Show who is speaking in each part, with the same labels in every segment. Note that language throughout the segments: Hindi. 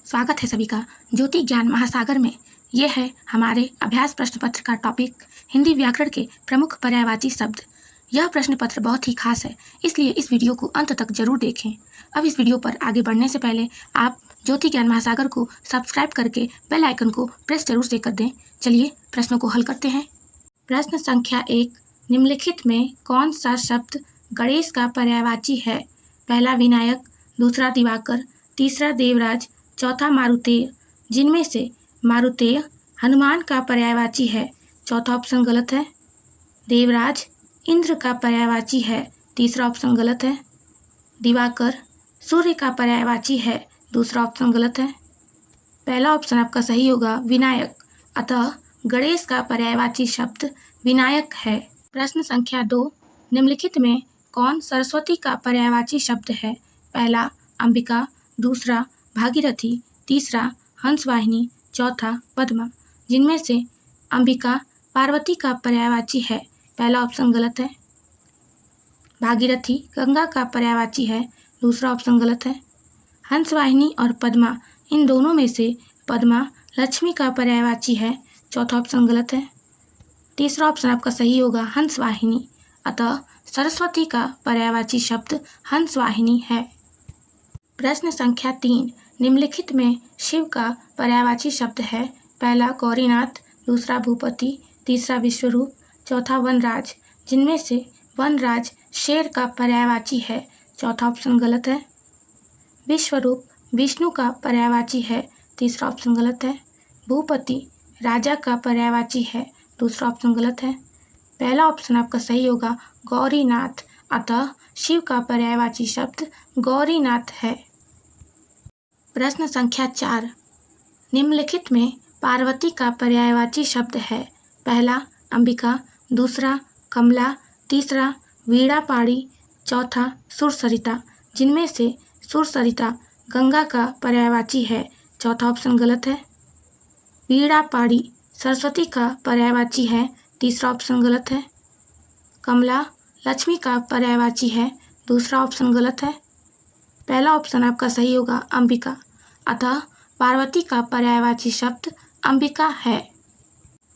Speaker 1: स्वागत है सभी का ज्योति ज्ञान महासागर में। यह है हमारे अभ्यास प्रश्न पत्र का टॉपिक हिंदी व्याकरण के प्रमुख पर्यायवाची शब्द। यह प्रश्न पत्र बहुत ही खास है, इसलिए इस वीडियो को अंत तक जरूर देखें। अब इस वीडियो पर आगे बढ़ने से पहले आप ज्योति ज्ञान महासागर को सब्सक्राइब करके बेल आइकन को प्रेस जरूर से कर दें। चलिए प्रश्नों को हल करते हैं। प्रश्न संख्या 1, निम्नलिखित में कौन सा शब्द गणेश का पर्यायवाची है? पहला विनायक, दूसरा दिवाकर, तीसरा देवराज, चौथा मारुतेय। जिनमें से मारुतेय हनुमान का पर्यायवाची है, चौथा ऑप्शन गलत है। देवराज इंद्र का पर्यायवाची है, तीसरा ऑप्शन गलत है। दिवाकर सूर्य का पर्यायवाची है, दूसरा ऑप्शन गलत है। पहला ऑप्शन आपका सही होगा विनायक, अतः गणेश का पर्यायवाची शब्द विनायक है। प्रश्न संख्या 2, निम्नलिखित में कौन सरस्वती का पर्यायवाची शब्द है? पहला अंबिका, दूसरा भागीरथी, तीसरा हंसवाहिनी, चौथा पद्मा। जिनमें से अंबिका पार्वती का पर्यायवाची है, पहला ऑप्शन गलत है। भागीरथी गंगा का पर्यायवाची है, दूसरा ऑप्शन गलत है। हंसवाहिनी और पद्मा, इन दोनों में से पद्मा लक्ष्मी का पर्यायवाची है, चौथा ऑप्शन गलत है। तीसरा ऑप्शन आपका सही होगा हंसवाहिनी, अतः सरस्वती का पर्यायवाची शब्द हंसवाहिनी है। प्रश्न संख्या 3, निम्नलिखित में शिव का पर्यायवाची शब्द है? पहला गौरीनाथ, दूसरा भूपति, तीसरा विश्वरूप, चौथा वनराज। जिनमें से वनराज शेर का पर्यायवाची है, चौथा ऑप्शन गलत है। विश्वरूप विष्णु का पर्यायवाची है, तीसरा ऑप्शन गलत है। भूपति राजा का पर्यायवाची है, दूसरा ऑप्शन गलत है। पहला ऑप्शन आपका सही होगा गौरीनाथ, अतः शिव का पर्यायवाची शब्द गौरीनाथ है। प्रश्न संख्या 4, निम्नलिखित में पार्वती का पर्यायवाची शब्द है? पहला अंबिका, दूसरा कमला, तीसरा वीणापाणी, चौथा सुरसरिता। जिनमें से सुरसरिता गंगा का पर्यायवाची है, चौथा ऑप्शन गलत है। वीणापाणी सरस्वती का पर्यायवाची है, तीसरा ऑप्शन गलत है। कमला लक्ष्मी का पर्यायवाची है, दूसरा ऑप्शन गलत है। पहला ऑप्शन आपका सही होगा अंबिका, अतः पार्वती का पर्यायवाची शब्द अंबिका है।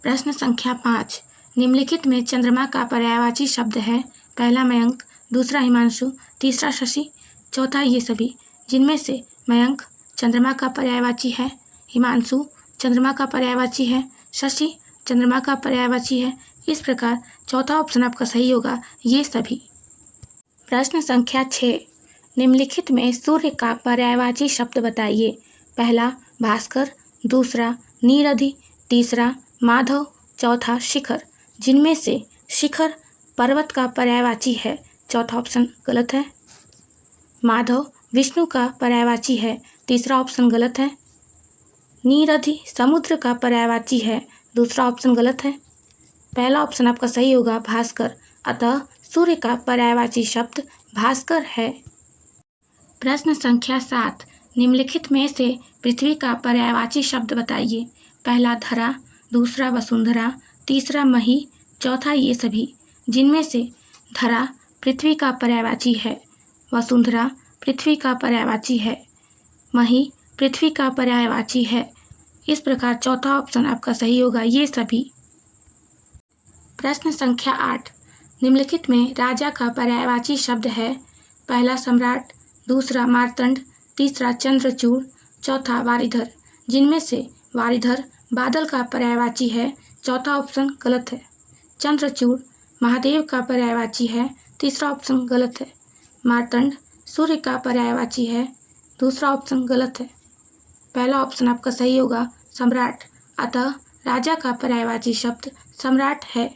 Speaker 1: प्रश्न संख्या 5, निम्नलिखित में चंद्रमा का पर्यायवाची शब्द है? पहला मयंक, दूसरा हिमांशु, तीसरा शशि, चौथा ये सभी। जिनमें से मयंक चंद्रमा का पर्यायवाची है, हिमांशु चंद्रमा का पर्यायवाची है, शशि चंद्रमा का पर्यायवाची है। इस प्रकार चौथा ऑप्शन आपका सही होगा ये सभी। प्रश्न संख्या 6, निम्नलिखित में सूर्य का पर्यायवाची शब्द बताइए? पहला भास्कर, दूसरा नीरधि, तीसरा माधव, चौथा शिखर। जिनमें से शिखर पर्वत का पर्यायवाची है, चौथा ऑप्शन गलत है। माधव विष्णु का पर्यायवाची है, तीसरा ऑप्शन गलत है। नीरधि समुद्र का पर्यायवाची है, दूसरा ऑप्शन गलत है। पहला ऑप्शन आपका सही होगा भास्कर, अतः सूर्य का पर्यायवाची शब्द भास्कर है। प्रश्न संख्या 7, निम्नलिखित में से पृथ्वी का पर्यायवाची शब्द बताइए? पहला धरा, दूसरा वसुंधरा, तीसरा मही, चौथा ये सभी। जिनमें से धरा पृथ्वी का पर्यायवाची है, वसुंधरा पृथ्वी का पर्यायवाची है, मही पृथ्वी का पर्यायवाची है। इस प्रकार चौथा ऑप्शन आपका सही होगा ये सभी। प्रश्न संख्या 8, निम्नलिखित में राजा का पर्यायवाची शब्द है? पहला सम्राट, दूसरा मार्तंड, तीसरा चंद्रचूड़, चौथा वारिधर। जिनमें से वारिधर बादल का पर्यायवाची है, चौथा ऑप्शन गलत है। चंद्रचूड़ महादेव का पर्यायवाची है, तीसरा ऑप्शन गलत है। मार्तंड सूर्य का पर्यायवाची है, दूसरा ऑप्शन गलत है। पहला ऑप्शन आपका सही होगा सम्राट, अतः राजा का पर्यायवाची शब्द सम्राट है।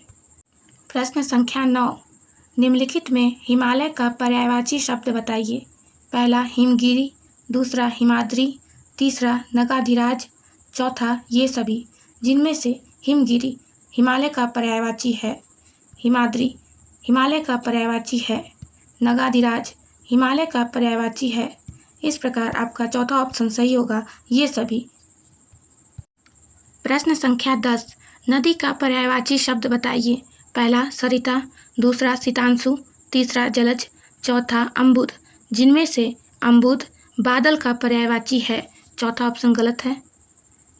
Speaker 1: प्रश्न संख्या 9, निम्नलिखित में हिमालय का पर्यायवाची शब्द बताइए? पहला हिमगिरी, दूसरा हिमाद्री, तीसरा नगाधिराज, चौथा ये सभी। जिनमें से हिमगिरी हिमालय का पर्यायवाची है, हिमाद्री हिमालय का पर्यायवाची है, नगाधिराज हिमालय का पर्यायवाची है। इस प्रकार आपका चौथा ऑप्शन सही होगा ये सभी। प्रश्न संख्या 10, नदी का पर्यायवाची शब्द बताइए? पहला सरिता, दूसरा सितांशु, तीसरा जलज, चौथा अम्बुद। जिनमें से अम्बुद बादल का पर्यायवाची है, चौथा ऑप्शन गलत है।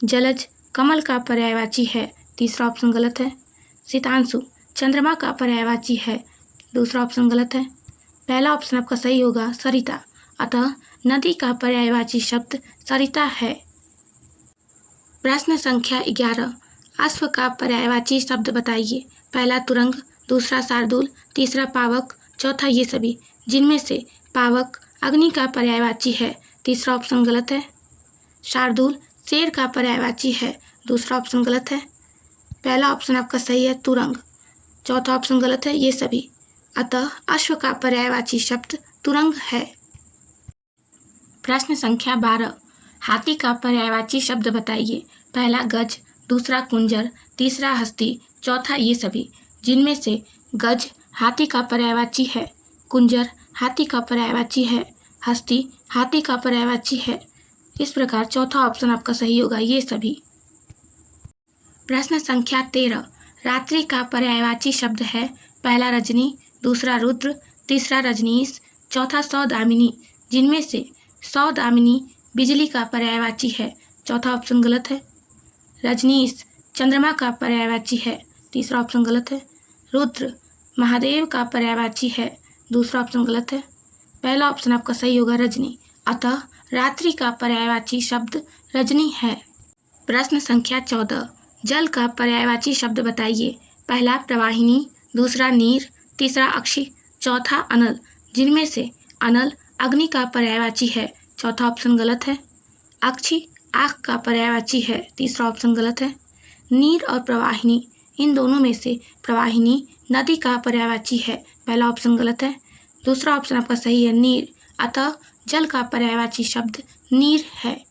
Speaker 1: जलज कमल का पर्यायवाची है, तीसरा ऑप्शन गलत है। शीतांशु चंद्रमा का पर्यायवाची है, दूसरा ऑप्शन गलत है। पहला ऑप्शन आपका सही होगा सरिता, अतः नदी का पर्यायवाची शब्द सरिता है। प्रश्न संख्या 11, अश्व का पर्यायवाची शब्द बताइए। पहला तुरंग, दूसरा शार्दूल, तीसरा पावक, चौथा ये सभी। जिनमें से पावक अग्नि का पर्यायवाची है, तीसरा ऑप्शन गलत है। शार्दूल शेर का पर्यायवाची है, दूसरा ऑप्शन गलत है। पहला ऑप्शन आपका सही है तुरंग, चौथा ऑप्शन गलत है ये सभी। अतः अश्व का पर्यायवाची शब्द तुरंग है। प्रश्न संख्या 12, हाथी का पर्यायवाची शब्द बताइए। पहला गज, दूसरा कुंजर, तीसरा हस्ती, चौथा ये सभी। जिनमें से गज हाथी का पर्यायवाची है, कुंजर हाथी का पर्यायवाची है, हस्ती हाथी का पर्यायवाची है। इस प्रकार चौथा ऑप्शन आपका सही होगा ये सभी। प्रश्न संख्या 13, रात्रि का पर्यायवाची शब्द है। पहला रजनी, दूसरा रुद्र, तीसरा रजनीश, चौथा सौदामिनी। जिनमें से सौदामिनी बिजली का पर्यायवाची है, चौथा ऑप्शन गलत है। रजनीश चंद्रमा का पर्यायवाची है, तीसरा ऑप्शन गलत है। रुद्र महादेव का पर्यायवाची है, दूसरा ऑप्शन गलत है। पहला ऑप्शन आपका सही होगा रजनी, अतः रात्रि का पर्यायवाची शब्द रजनी है। प्रश्न संख्या 14, जल का पर्यायवाची शब्द बताइए। पहला प्रवाहिनी, दूसरा नीर, तीसरा अक्षी, चौथा अनल। जिनमें से अनल अग्नि का पर्यायवाची है, चौथा ऑप्शन गलत है। अक्षी आग का पर्यायवाची है, तीसरा ऑप्शन गलत है। नीर और प्रवाहिनी, इन दोनों में से प्रवाहिनी नदी का पर्यायवाची है, पहला ऑप्शन गलत है। दूसरा ऑप्शन आपका सही है नीर, अतः जल का पर्यायवाची शब्द नीर है।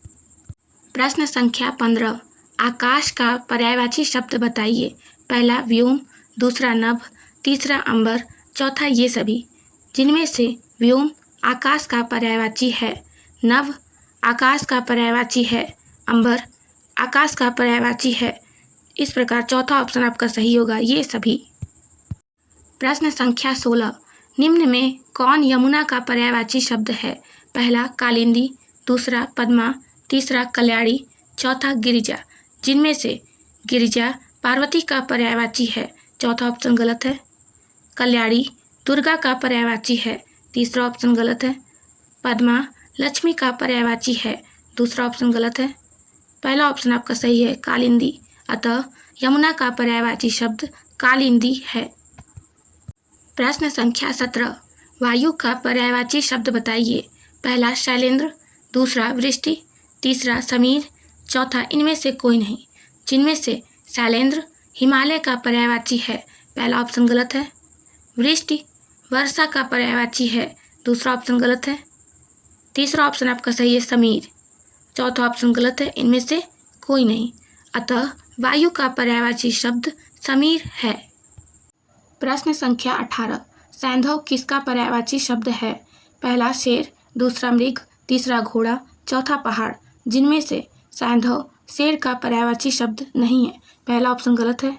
Speaker 1: प्रश्न संख्या 15, आकाश का पर्यायवाची शब्द बताइए। पहला व्योम, दूसरा नभ, तीसरा अंबर, चौथा ये सभी। जिनमें से व्योम आकाश का पर्यायवाची है, नभ आकाश का पर्यायवाची है, अंबर आकाश का पर्यायवाची है। इस प्रकार चौथा ऑप्शन आपका सही होगा ये सभी। प्रश्न संख्या 16, निम्न में कौन यमुना का पर्यायवाची शब्द है। पहला कालिंदी, दूसरा पद्मा, तीसरा कल्याणी, चौथा गिरिजा। जिनमें से गिरिजा पार्वती का पर्यायवाची है, चौथा ऑप्शन गलत है। कल्याणी दुर्गा का पर्यायवाची है, तीसरा ऑप्शन गलत है। पद्मा लक्ष्मी का पर्यायवाची है, दूसरा ऑप्शन गलत है। पहला ऑप्शन आपका सही है कालिंदी, अतः यमुना का पर्यायवाची शब्द कालिंदी है। प्रश्न संख्या 17, वायु का पर्यायवाची शब्द बताइए। पहला शैलेंद्र, दूसरा वृष्टि, तीसरा समीर, चौथा इनमें से कोई नहीं। जिनमें से शैलेंद्र हिमालय का पर्यायवाची है, पहला ऑप्शन गलत है। वृष्टि वर्षा का पर्यायवाची है, दूसरा ऑप्शन गलत है। तीसरा ऑप्शन आपका सही है समीर, चौथा ऑप्शन गलत है। इनमें से कोई नहीं, अतः वायु का पर्यायवाची शब्द समीर है। प्रश्न संख्या 18, सैंधव किसका पर्यायवाची शब्द है। पहला शेर, दूसरा मृग, तीसरा घोड़ा, चौथा पहाड़। जिनमें से सैंधव शेर का पर्यायवाची शब्द नहीं है, पहला ऑप्शन गलत है।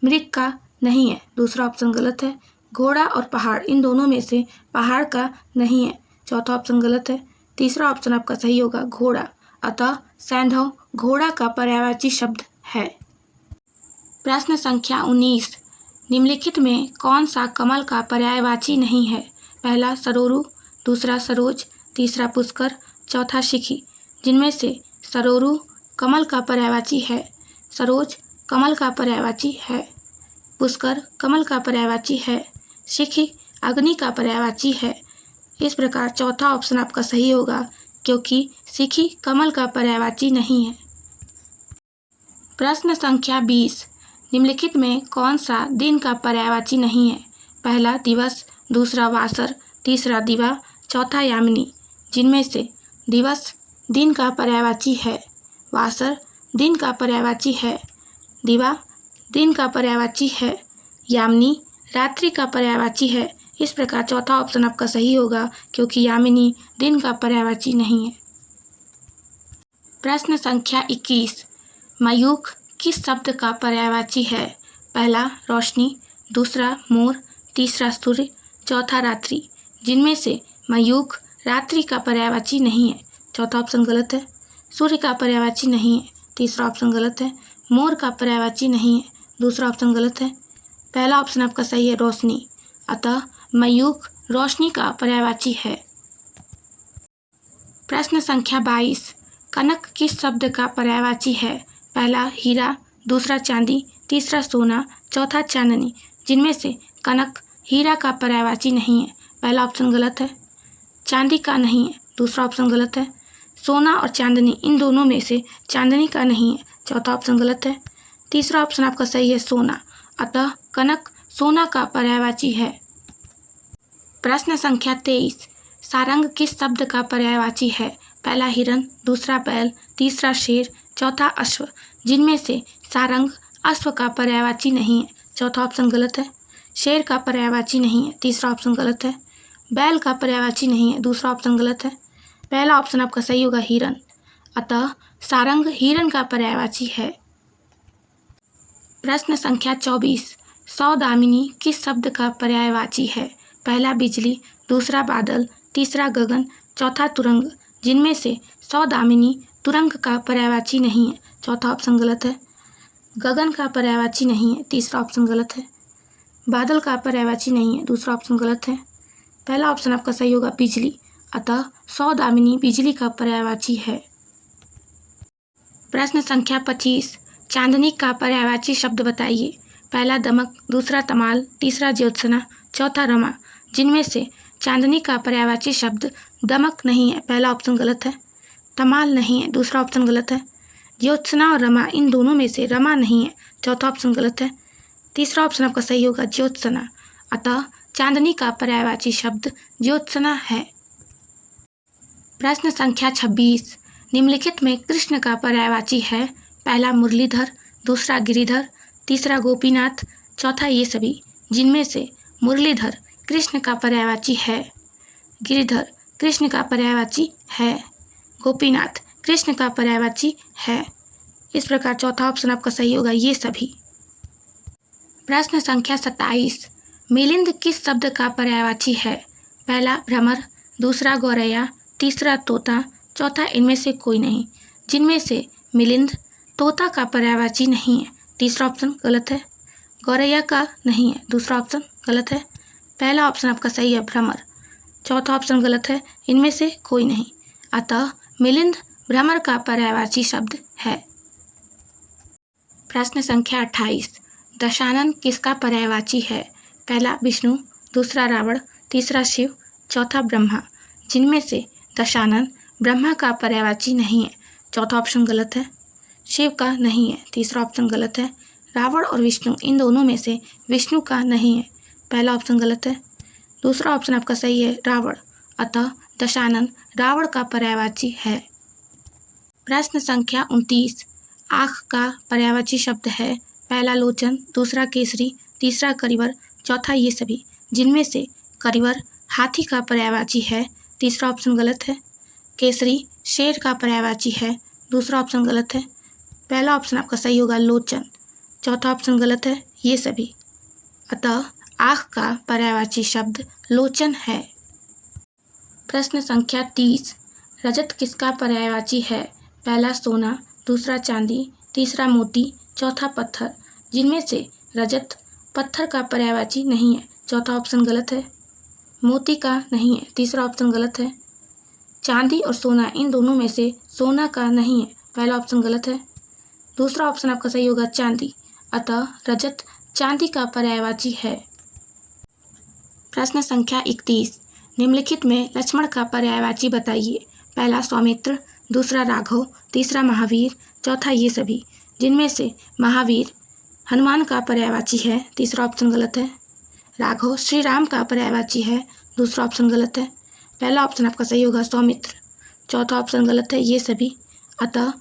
Speaker 1: मृग का नहीं है, दूसरा ऑप्शन गलत है। घोड़ा और पहाड़, इन दोनों में से पहाड़ का नहीं है, चौथा ऑप्शन गलत है। तीसरा ऑप्शन आपका सही होगा घोड़ा, अतः सैंधव घोड़ा का पर्यायवाची शब्द है। प्रश्न संख्या 19, निम्नलिखित में कौन सा कमल का पर्यायवाची नहीं है। पहला सरोरु, दूसरा सरोज, तीसरा पुष्कर, चौथा शिखी। जिनमें से सरोरु कमल का पर्यायवाची है, सरोज कमल का पर्यायवाची है, पुष्कर कमल का पर्यायवाची है, शिखी अग्नि का पर्यायवाची है। इस प्रकार चौथा ऑप्शन आपका सही होगा, क्योंकि शिखी कमल का पर्यायवाची नहीं है। प्रश्न संख्या 20, निम्नलिखित में कौन सा दिन का पर्यायवाची नहीं है। पहला दिवस, दूसरा वासर, तीसरा दिवा, चौथा यामिनी। जिनमें से दिवस दिन का पर्यायवाची है, वासर दिन का पर्यायवाची है, दिवा दिन का पर्यायवाची है, यामिनी रात्रि का पर्यायवाची है। इस प्रकार चौथा ऑप्शन आपका सही होगा, क्योंकि यामिनी दिन का पर्यायवाची नहीं है। प्रश्न संख्या 21, मयूख किस शब्द का पर्यायवाची है। पहला रोशनी, दूसरा मोर, तीसरा सूर्य, चौथा रात्रि। जिनमें से मयूख रात्रि का पर्यायवाची नहीं है, चौथा ऑप्शन गलत है। सूर्य का पर्यायवाची नहीं है, तीसरा ऑप्शन गलत है। मोर का पर्यायवाची नहीं है, दूसरा ऑप्शन गलत है। पहला ऑप्शन आपका सही है, रोशनी, अतः मयूख रोशनी का पर्यायवाची है। प्रश्न संख्या 22, कनक किस शब्द का पर्यायवाची है? पहला हीरा, दूसरा चांदी, तीसरा सोना, चौथा चांदनी, जिनमें से कनक हीरा का पर्यायवाची नहीं है। पहला ऑप्शन गलत है। चांदी का नहीं है, दूसरा ऑप्शन गलत है। सोना और चांदनी, इन दोनों में से चांदनी का नहीं है, चौथा ऑप्शन गलत है। तीसरा ऑप्शन आपका सही है, सोना, अतः कनक सोना का पर्यायवाची है। प्रश्न संख्या 23, सारंग किस शब्द का पर्यायवाची है? पहला हिरन, दूसरा बैल, तीसरा शेर, चौथा अश्व, जिनमें से सारंग अश्व का पर्यायवाची नहीं है, चौथा ऑप्शन गलत है। शेर का पर्यायवाची नहीं है, तीसरा ऑप्शन गलत है। बैल का पर्यायवाची नहीं है, दूसरा ऑप्शन गलत है। पहला ऑप्शन आपका सही होगा, हिरन, अतः सारंग हिरन का पर्यायवाची है। प्रश्न संख्या 24, सौदामिनी किस शब्द का पर्यायवाची है? पहला बिजली, दूसरा बादल, तीसरा गगन, चौथा तुरंग, जिनमें से सौदामिनी तुरंग का पर्यायवाची नहीं है, चौथा ऑप्शन गलत है। गगन का पर्यायवाची नहीं है, तीसरा ऑप्शन गलत है। बादल का पर्यायवाची नहीं है, दूसरा ऑप्शन गलत है। पहला ऑप्शन आपका सही होगा, बिजली, अतः सौदामिनी बिजली का पर्यायवाची है। प्रश्न संख्या 25, चांदनी का पर्यायवाची शब्द बताइए। पहला दमक, दूसरा तमाल, तीसरा ज्योत्सना, चौथा रमा, जिनमें से चांदनी का पर्यायवाची शब्द दमक नहीं है, पहला ऑप्शन गलत है। तमाल नहीं है, दूसरा ऑप्शन गलत है। ज्योत्सना और रमा, इन दोनों में से रमा नहीं है, चौथा ऑप्शन गलत है। तीसरा ऑप्शन आपका सही होगा, ज्योत्सना, अतः चांदनी का पर्यायवाची शब्द ज्योत्सना है। प्रश्न संख्या 26, निम्नलिखित में कृष्ण का पर्यायवाची है? पहला मुरलीधर, दूसरा गिरिधर, तीसरा गोपीनाथ, चौथा ये सभी, जिनमें से मुरलीधर कृष्ण का पर्यायवाची है, गिरिधर कृष्ण का पर्यायवाची है, गोपीनाथ कृष्ण का पर्यायवाची है। इस प्रकार चौथा ऑप्शन आपका सही होगा, ये सभी। प्रश्न संख्या 27, मिलिंद किस शब्द का पर्यायवाची है? पहला भ्रमर, दूसरा गौरैया, तीसरा तोता, चौथा इनमें से कोई नहीं, जिनमें से मिलिंद तोता का पर्यायवाची नहीं है, तीसरा ऑप्शन गलत है। गौरैया का नहीं है, दूसरा ऑप्शन गलत है। पहला ऑप्शन आपका सही है, भ्रमर, चौथा ऑप्शन गलत है, इनमें से कोई नहीं, अतः मिलिंद भ्रमर का पर्यायवाची शब्द है। प्रश्न संख्या 28, दशानन किसका पर्यायवाची है? पहला विष्णु, दूसरा रावण, तीसरा शिव, चौथा ब्रह्मा, जिनमें से दशानन ब्रह्मा का पर्यायवाची नहीं है, चौथा ऑप्शन गलत है। शिव का नहीं है, तीसरा ऑप्शन गलत है। रावण और विष्णु, इन दोनों में से विष्णु का नहीं है, पहला ऑप्शन गलत है। दूसरा ऑप्शन आपका सही है, रावण, अतः दशानन रावण का पर्यायवाची है। प्रश्न संख्या 29, आँख का पर्यायवाची शब्द है? पहला लोचन, दूसरा केसरी, तीसरा करिवर, चौथा ये सभी, जिनमें से करिवर हाथी का पर्यायवाची है, तीसरा ऑप्शन गलत है। केसरी शेर का पर्यायवाची है, दूसरा ऑप्शन गलत है। पहला ऑप्शन आपका सही होगा, लोचन, चौथा ऑप्शन गलत है, ये सभी, अतः आँख का पर्यायवाची शब्द लोचन है। प्रश्न संख्या 30, रजत किसका पर्यायवाची है? पहला सोना, दूसरा चांदी, तीसरा मोती, चौथा पत्थर, जिनमें से रजत पत्थर का पर्यायवाची नहीं है, चौथा ऑप्शन गलत है। मोती का नहीं है, तीसरा ऑप्शन गलत है। चांदी और सोना, इन दोनों में से सोना का नहीं है, पहला ऑप्शन गलत है। दूसरा ऑप्शन आपका सही होगा, चांदी, अतः रजत चांदी का पर्यायवाची है। प्रश्न संख्या 31, निम्नलिखित में लक्ष्मण का पर्यायवाची बताइए। पहला सौमित्र, दूसरा राघव, तीसरा महावीर, चौथा ये सभी, जिनमें से महावीर हनुमान का पर्यायवाची है, तीसरा ऑप्शन गलत है। राघव श्री राम का पर्यायवाची है, दूसरा ऑप्शन गलत है। पहला ऑप्शन आपका सही होगा, सौमित्र, चौथा ऑप्शन गलत है, ये सभी, अतः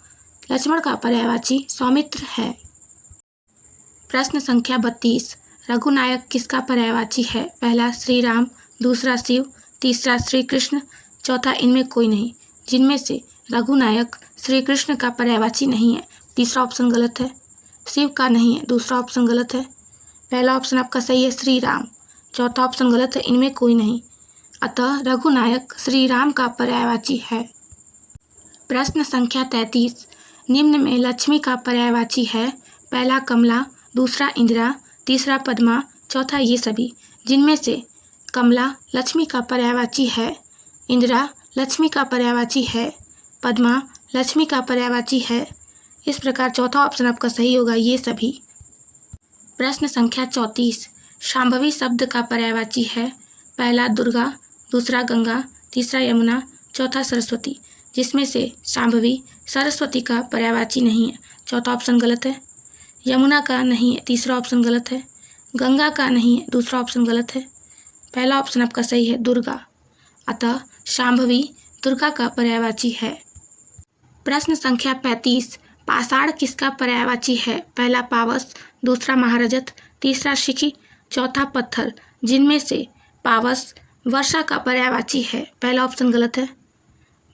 Speaker 1: लक्ष्मण का पर्यायवाची सौमित्र है। प्रश्न संख्या 32, रघुनायक किसका पर्यायवाची है? पहला श्री राम, दूसरा शिव, तीसरा श्री कृष्ण, चौथा इनमें कोई नहीं, जिनमें से रघुनायक श्री कृष्ण का पर्यायवाची नहीं है, तीसरा ऑप्शन गलत है। शिव का नहीं है, दूसरा ऑप्शन गलत है। पहला ऑप्शन आपका सही है, श्री राम, चौथा ऑप्शन गलत है, इनमें कोई नहीं, अतः रघुनायक श्री राम का पर्यायवाची है। प्रश्न संख्या 33। निम्न में लक्ष्मी का पर्यायवाची है। पहला कमला, दूसरा इंदिरा, तीसरा पद्मा, चौथा ये सभी। जिनमें से कमला लक्ष्मी का पर्यायवाची है, इंदिरा लक्ष्मी का पर्यायवाची है, पद्मा लक्ष्मी का पर्यायवाची है। इस प्रकार चौथा ऑप्शन आपका सही होगा, ये सभी। प्रश्न संख्या 34। शांभवी शब्द का पर्यायवाची है। पहला दुर्गा, दूसरा गंगा, तीसरा यमुना, चौथा सरस्वती। जिसमें से शांभवी सरस्वती का पर्यायवाची नहीं है, चौथा ऑप्शन गलत है। यमुना का नहीं है, तीसरा ऑप्शन गलत है। गंगा का नहीं है, दूसरा ऑप्शन गलत है। पहला ऑप्शन आपका सही है, दुर्गा। अतः शांभवी दुर्गा का पर्यायवाची है। प्रश्न संख्या 35। पाषाण किसका पर्यायवाची है। पहला पावस, दूसरा महारजत, तीसरा शिखी, चौथा पत्थर। जिनमें से पावस वर्षा का पर्यायवाची है, पहला ऑप्शन गलत है।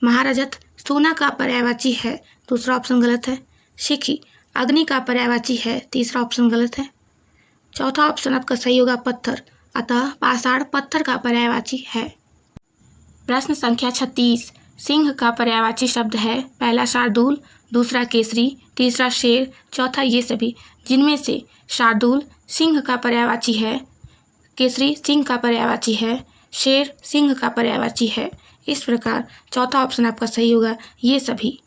Speaker 1: महारजत सोना का पर्यायवाची है, दूसरा ऑप्शन गलत है। शिखी अग्नि का पर्यायवाची है, तीसरा ऑप्शन गलत है। चौथा ऑप्शन आपका सही होगा, पत्थर। अतः पाषाण पत्थर का पर्यायवाची है। प्रश्न संख्या 36। सिंह का पर्यायवाची शब्द है। पहला शार्दूल, दूसरा केसरी, तीसरा शेर, चौथा ये सभी। जिनमें से शार्दूल सिंह का पर्यायवाची है, केसरी सिंह का पर्यायवाची है, शेर सिंह का पर्यायवाची है। इस प्रकार चौथा ऑप्शन आपका सही होगा, ये सभी।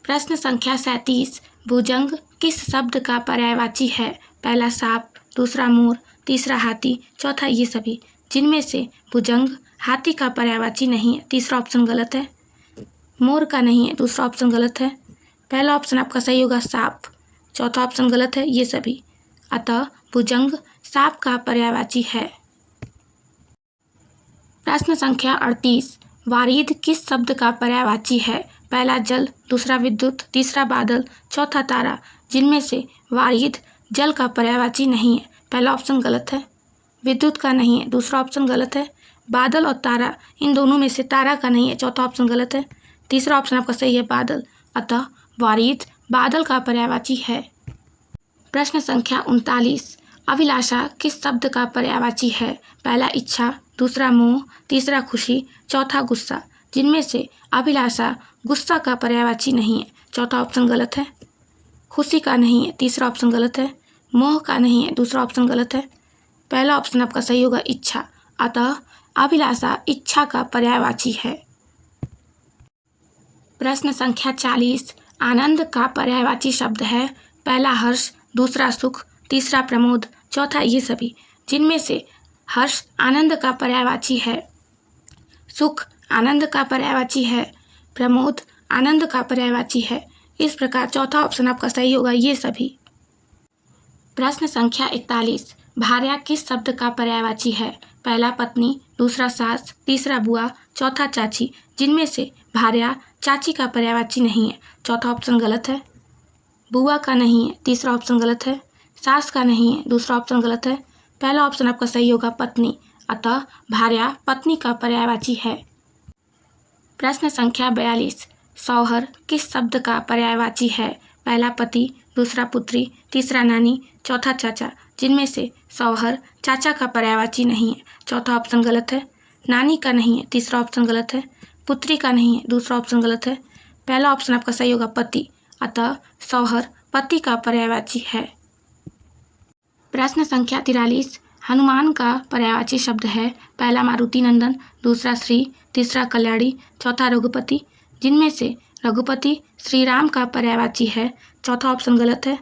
Speaker 1: प्रश्न संख्या 37। भुजंग किस शब्द का पर्यायवाची है। पहला सांप, दूसरा मोर, तीसरा हाथी, चौथा ये सभी। जिनमें से भुजंग हाथी का पर्यायवाची नहीं है, तीसरा ऑप्शन गलत है। मोर का नहीं है, दूसरा ऑप्शन गलत है। पहला ऑप्शन आपका सही होगा, सांप। चौथा ऑप्शन गलत है, ये सभी। अतः भुजंग सांप का पर्यायवाची है। प्रश्न संख्या 38। वारिध किस शब्द का पर्यायवाची है। पहला जल, दूसरा विद्युत, तीसरा बादल, चौथा तारा। जिनमें से वारिध जल का पर्यायवाची नहीं है, पहला ऑप्शन गलत है। विद्युत का नहीं है, दूसरा ऑप्शन गलत है। बादल और तारा, इन दोनों में से तारा का नहीं है, चौथा ऑप्शन गलत है। तीसरा ऑप्शन आपका सही है, बादल। अतः वारिध बादल का पर्यायवाची है। प्रश्न संख्या 39। अभिलाषा किस शब्द का पर्यायवाची है। पहला इच्छा, दूसरा मोह, तीसरा खुशी, चौथा गुस्सा। जिनमें से अभिलाषा गुस्सा का पर्यायवाची नहीं है, चौथा ऑप्शन गलत है। खुशी का नहीं है, तीसरा ऑप्शन गलत है। मोह का नहीं है, दूसरा ऑप्शन गलत है। पहला ऑप्शन आपका सही होगा, इच्छा। अतः अभिलाषा इच्छा का पर्यायवाची है। प्रश्न संख्या 40। आनंद का पर्यायवाची शब्द है। पहला हर्ष, दूसरा सुख, तीसरा प्रमोद, चौथा ये सभी। जिनमें से हर्ष आनंद का पर्यायवाची है, सुख आनंद का पर्यायवाची है, प्रमोद आनंद का पर्यायवाची है। इस प्रकार चौथा ऑप्शन आपका सही होगा, ये सभी। प्रश्न संख्या 41। भार्या किस शब्द का पर्यायवाची है। पहला पत्नी, दूसरा सास, तीसरा बुआ, चौथा चाची। जिनमें से भार्या चाची का पर्यायवाची नहीं है, चौथा ऑप्शन गलत है। बुआ का नहीं है, तीसरा ऑप्शन गलत है। सास का नहीं है, दूसरा ऑप्शन गलत है। पहला ऑप्शन आपका सही होगा, पत्नी। अतः भार्या पत्नी का पर्यायवाची है। प्रश्न संख्या 42। सौहर किस शब्द का पर्यायवाची है। पहला पति, दूसरा पुत्री, तीसरा नानी, चौथा चाचा। जिनमें से सौहर चाचा का पर्यायवाची नहीं है, चौथा ऑप्शन गलत है। नानी का नहीं है, तीसरा ऑप्शन गलत है। पुत्री का नहीं है, दूसरा ऑप्शन गलत है। पहला ऑप्शन आपका सही होगा, पति। अतः सौहर पति का पर्यायवाची है। प्रश्न संख्या 43। हनुमान का पर्यायवाची शब्द है। पहला मारुति नंदन, दूसरा श्री, तीसरा कल्याणी, चौथा रघुपति। जिनमें से रघुपति श्री राम का पर्यायवाची है, चौथा ऑप्शन गलत है।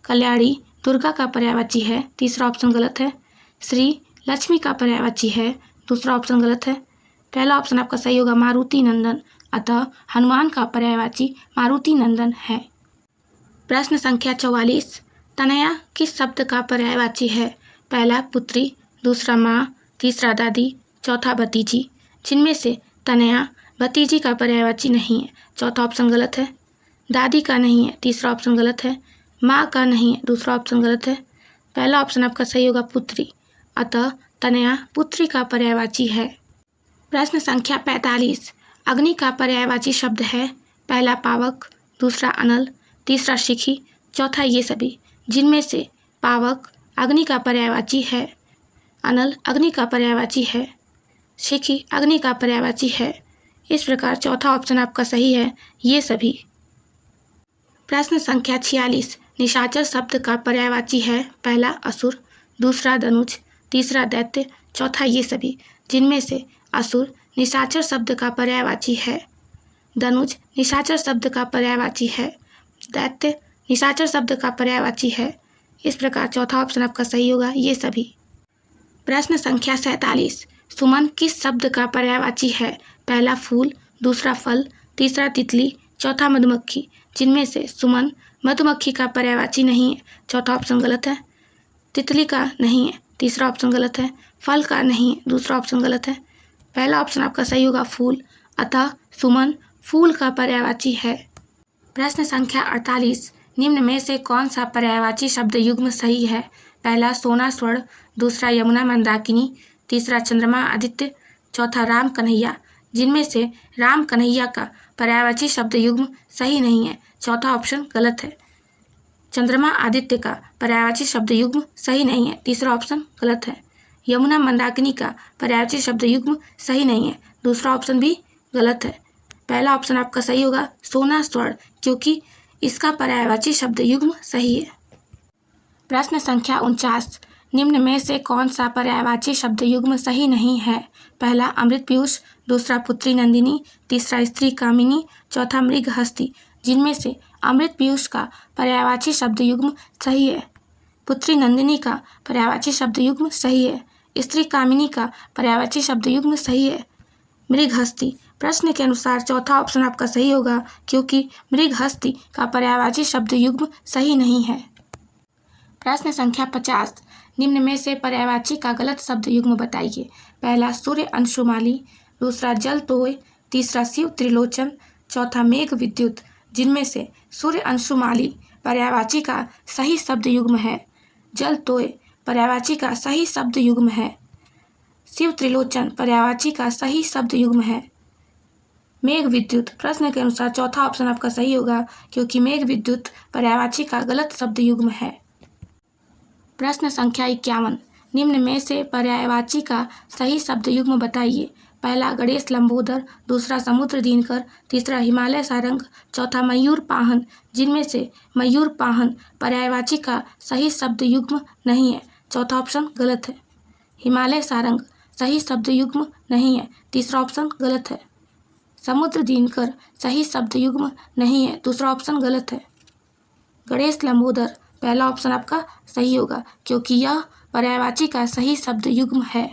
Speaker 1: कल्याणी दुर्गा का पर्यायवाची है, तीसरा ऑप्शन गलत है। श्री लक्ष्मी का पर्यायवाची है, दूसरा ऑप्शन गलत है। पहला ऑप्शन आपका सही होगा, मारुति नंदन। अतः हनुमान का पर्यायवाची मारुति नंदन है। प्रश्न संख्या 44। तनया किस शब्द का पर्यायवाची है। पहला पुत्री, दूसरा माँ, तीसरा दादी, चौथा भतीजी। जिनमें से तनया भतीजी का पर्यायवाची नहीं है, चौथा ऑप्शन गलत है। दादी का नहीं है, तीसरा ऑप्शन गलत है। माँ का नहीं है, दूसरा ऑप्शन गलत है। पहला ऑप्शन आपका सही होगा, पुत्री। अतः तनया पुत्री का पर्यायवाची है। प्रश्न संख्या 45। अग्नि का पर्यायवाची शब्द है। पहला पावक, दूसरा अनल, तीसरा शिखी, चौथा ये सभी। जिनमें से पावक अग्नि का पर्यायवाची है, अनल अग्नि का पर्यायवाची है, शिखी अग्नि का पर्यायवाची है। इस प्रकार चौथा ऑप्शन आपका सही है, ये सभी। प्रश्न संख्या 46। निशाचर शब्द का पर्यायवाची है पहला असुर, दूसरा धनुज, तीसरा दैत्य, चौथा ये सभी, जिनमें से असुर निशाचर शब्द का पर्यायवाची है, धनुज निशाचर शब्द का पर्यायवाची है, दैत्य निशाचर शब्द का पर्यायवाची है। इस प्रकार चौथा ऑप्शन आपका सही होगा, ये सभी। प्रश्न संख्या 47। सुमन किस शब्द का पर्यायवाची है पहला फूल, दूसरा फल, तीसरा तितली, चौथा मधुमक्खी, जिनमें से सुमन मधुमक्खी का पर्यायवाची नहीं है, चौथा ऑप्शन गलत है, तितली का नहीं है, तीसरा ऑप्शन गलत है, फल का नहीं है, दूसरा ऑप्शन गलत है, पहला ऑप्शन आपका सही होगा फूल, अतः सुमन फूल का पर्यायवाची है। प्रश्न संख्या 48। निम्न में से कौन सा पर्यायवाची शब्द युग्म सही है पहला सोना स्वर्ण, दूसरा यमुना मंदाकिनी, तीसरा चंद्रमा आदित्य, चौथा राम कन्हैया, जिनमें से राम कन्हैया का पर्यायवाची शब्द युग्म सही नहीं है, चौथा ऑप्शन गलत है, चंद्रमा आदित्य का पर्यायवाची शब्द युग्म सही नहीं है, तीसरा ऑप्शन गलत है, यमुना मंदाकिनी का पर्यायवाची शब्द युग्म सही नहीं है, दूसरा ऑप्शन भी गलत है, पहला ऑप्शन आपका सही होगा सोना स्वर्ण, क्योंकि इसका पर्यायवाची शब्द युग्म सही है। प्रश्न संख्या 49। निम्न में से कौन सा पर्यायवाची शब्द युग्म सही नहीं है पहला अमृत पीयूष, दूसरा पुत्री नंदिनी, तीसरा स्त्री कामिनी, चौथा मृग हस्ती, जिनमें से अमृत पीयूष का पर्यायवाची शब्द युग्म सही है, पुत्री नंदिनी का पर्यायवाची शब्द युग्म सही है, स्त्री कामिनी का पर्यायवाची शब्द युग्म सही है, मृग हस्ती प्रश्न के अनुसार चौथा ऑप्शन आपका सही होगा, क्योंकि मृग हस्ती का पर्यायवाची शब्द युग्म सही नहीं है। प्रश्न संख्या 50। निम्न में से पर्यायवाची का गलत शब्द युग्म बताइए पहला सूर्य अंशुमाली, दूसरा जल तोय, तीसरा शिव त्रिलोचन, चौथा मेघ विद्युत, जिनमें से सूर्य अंशुमाली पर्यायवाची का सही शब्द युग्म है, जल तोय पर्यायवाची का सही शब्द युग्म है, शिव त्रिलोचन पर्यायवाची का सही शब्द युग्म है, मेघ विद्युत प्रश्न के अनुसार चौथा ऑप्शन आपका सही होगा, क्योंकि मेघ विद्युत पर्यायवाची का गलत शब्द युग्म है। प्रश्न संख्या 51। निम्न में से पर्यायवाची का सही शब्द युग्म बताइए पहला गणेश लंबोदर, दूसरा समुद्र दिनकर, तीसरा हिमालय सारंग, चौथा मयूर पाहन, जिनमें से मयूर पाहन पर्यायवाची का सही शब्द युग्म नहीं है, चौथा ऑप्शन गलत है, हिमालय सारंग सही शब्द युग्म नहीं है, तीसरा ऑप्शन गलत है, समुद्र दिनकर सही शब्द युग्म नहीं है, दूसरा ऑप्शन गलत है, गणेश लंबोदर पहला ऑप्शन आपका सही होगा, क्योंकि यह पर्यायवाची का सही शब्द युग्म है।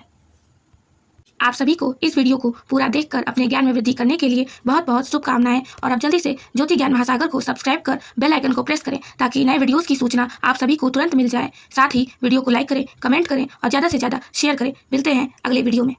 Speaker 1: आप सभी को इस वीडियो को पूरा देखकर अपने ज्ञान में वृद्धि करने के लिए बहुत बहुत शुभकामनाएं, और आप जल्दी से ज्योति ज्ञान महासागर को सब्सक्राइब कर बेल आइकन को प्रेस करें ताकि नए वीडियोस की सूचना आप सभी को तुरंत मिल जाए। साथ ही वीडियो को लाइक करें, कमेंट करें और ज़्यादा से ज़्यादा शेयर करें। मिलते हैं अगले वीडियो में।